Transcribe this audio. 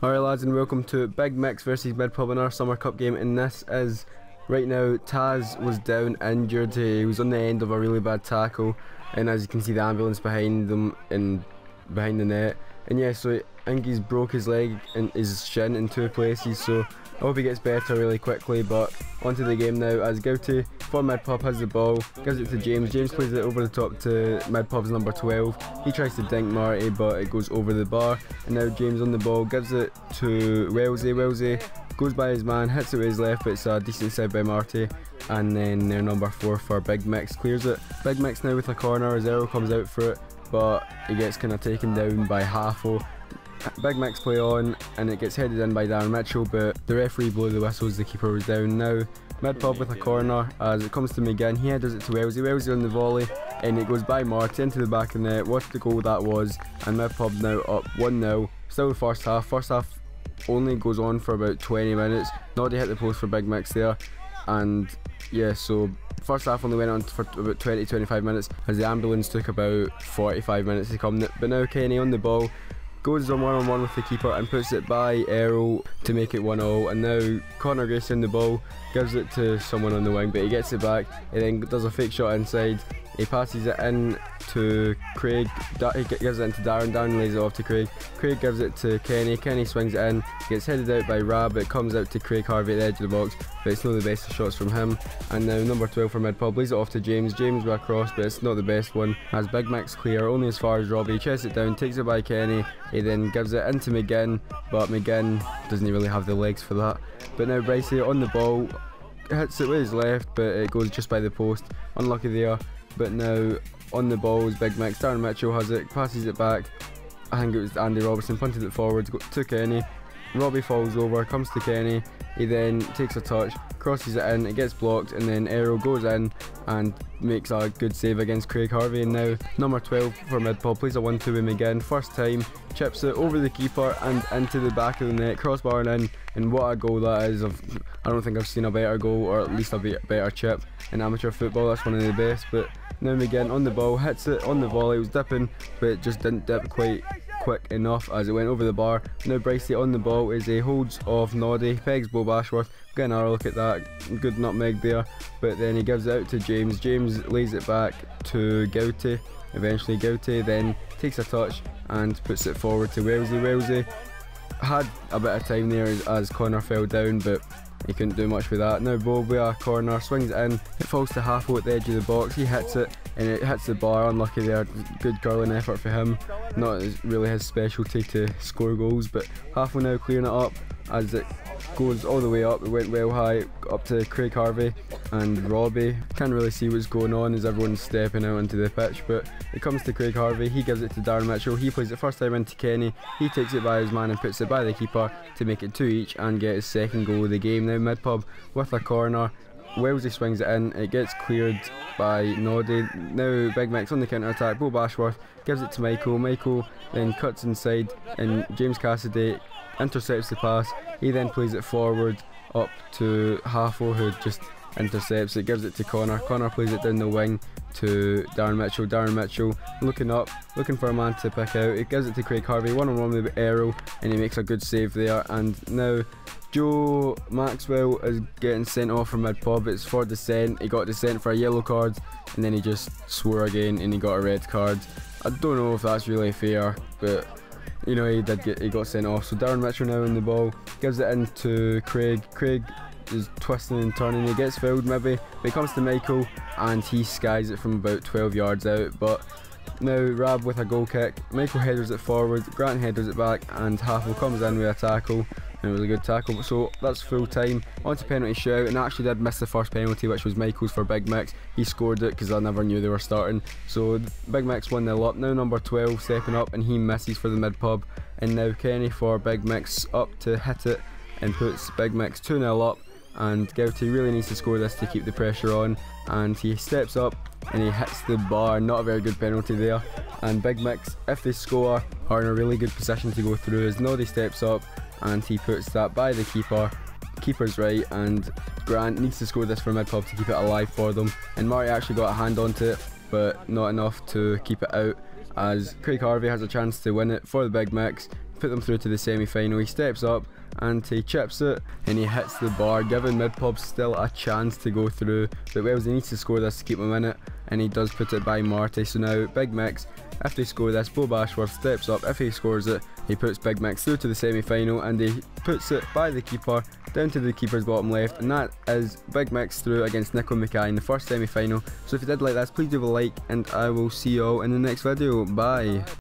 Alright lads, and welcome to Big Mix versus Mid Pub in our Summer Cup game, and this is, right now, Taz was down injured. He was on the end of a really bad tackle, and as you can see the ambulance behind them and behind the net, and yeah, so I think he's broke his leg and his shin in 2 places, so I hope he gets better really quickly. But onto the game now, as Gouty for Mid Pub has the ball, gives it to James. James plays it over the top to Mid Pub's number 12. He tries to dink Marty, but it goes over the bar, and now James on the ball, gives it to Wellesley. Wellesley goes by his man, hits it with his left, but it's a decent save by Marty, and then their number 4 for Big Mix clears it. Big Mix now with a corner as Errol comes out for it, but he gets kind of taken down by Halfo. Big Mix play on, and it gets headed in by Darren Mitchell, but the referee blew the whistles, the keeper was down. Now Mid Pub with a corner as it comes to McGinn. He headers it to Wellesley. Wellesley on the volley, and it goes by Marty into the back of the net. What the goal that was, and Mid Pub now up 1-0. Still the first half. First half only goes on for about 20 minutes. Noddy hit the post for Big Mix there, and yeah, so first half only went on for about 20-25 minutes as the ambulance took about 45 minutes to come. But now Kenny on the ball, goes on one-on-one with the keeper and puts it by Errol to make it 1-0. And now Connor Gracie on the ball, gives it to someone on the wing, but he gets it back. He then does a fake shot inside. He passes it in to Craig. He gives it into Darren. Darren lays it off to Craig. Craig gives it to Kenny. Kenny swings it in. Gets headed out by Rab. It comes out to Craig Harvey at the edge of the box, but it's not the best of shots from him. And now number 12 for Mid Pub lays it off to James. James with a cross, but it's not the best one. As Big Mix clear only as far as Robbie. Chests it down, takes it by Kenny. He then gives it into McGinn, but McGinn doesn't really have the legs for that. But now Brycey on the ball, hits it with his left, but it goes just by the post. Unlucky there. But now on the ball is Big Mix. Darren Mitchell has it, passes it back. I think it was Andy Robertson, punted it forward to Kenny. Robbie falls over, comes to Kenny. He then takes a touch, crosses it in, it gets blocked, and then Errol goes in and makes a good save against Craig Harvey. And now number 12 for Mid Pub plays a 1-2 with McGinn. First time, chips it over the keeper and into the back of the net, crossbar and in. And what a goal that is. I don't think I've seen a better goal, or at least a better chip in amateur football. That's one of the best. But now McGinn on the ball, hits it on the volley. It was dipping, but it just didn't dip quite quick enough as it went over the bar. Now Brycey on the ball is a holds off Noddy, pegs Bo Bashworth. Get another look at that, good nutmeg there. But then he gives it out to James. James lays it back to Gouty. Eventually Gouty then takes a touch and puts it forward to Wellesley. Wellesley had a bit of time there as Connor fell down, but he couldn't do much with that. Now Bo with a corner, swings it in, it falls to Halfo at the edge of the box. He hits it and it hits the bar. Unlucky there, good curling effort for him. Not really his specialty to score goals, but Halfo now clearing it up as it goes all the way up. It went well high up to Craig Harvey and Robbie. Can't really see what's going on as everyone's stepping out onto the pitch, but it comes to Craig Harvey. He gives it to Darren Mitchell. He plays it first time into Kenny. He takes it by his man and puts it by the keeper to make it 2 each and get his second goal of the game. Now Mid Pub with a corner. Wellesley swings it in, it gets cleared by Noddy. Now Big Mix on the counter attack. Bo Bashworth gives it to Michael. Michael then cuts inside, and James Cassidy intercepts the pass. He then plays it forward up to Halfo, who just intercepts it, gives it to Connor. Connor plays it down the wing to Darren Mitchell. Darren Mitchell looking up, looking for a man to pick out. He gives it to Craig Harvey, one-on-one with Errol, and he makes a good save there. And now Joe Maxwell is getting sent off from Mid Pub. It's for dissent. He got dissent for a yellow card, and then he just swore again and he got a red card. I don't know if that's really fair, but you know, he got sent off. So Darren Mitchell now on the ball, gives it in to Craig. Craig is twisting and turning, he gets fouled maybe, but he comes to Michael and he skies it from about 12 yards out. But now Rab with a goal kick, Michael headers it forward, Grant headers it back, and Halfo comes in with a tackle, and it was a good tackle. So that's full time, on to penalty shootout, and I actually did miss the first penalty, which was Michael's for Big Mix. He scored it because I never knew they were starting. So Big Mix 1-0 up. Now number 12 stepping up, and he misses for the Mid Pub. And now Kenny for Big Mix up to hit it and puts Big Mix 2-0 up. And Gouty really needs to score this to keep the pressure on, and he steps up and he hits the bar. Not a very good penalty there. And Big Mix, if they score, are in a really good position to go through as Noddy steps up and he puts that by the keeper. Keeper's right, and Grant needs to score this for Mid Pub to keep it alive for them. And Marty actually got a hand onto it, but not enough to keep it out, as Craig Harvey has a chance to win it for the Big Mix. put them through to the semi-final. He steps up and he chips it and he hits the bar, giving Midpub still a chance to go through, but Wellesley needs to score this to keep him in it, and he does put it by Marty. So now Big Mix, if they score this, Bo Bashworth steps up. If he scores it, he puts Big Mix through to the semi-final, and he puts it by the keeper down to the keeper's bottom left, and that is Big Mix through against Nico Mackay in the first semi-final. So if you did like this, please do a like, and I will see you all in the next video. Bye.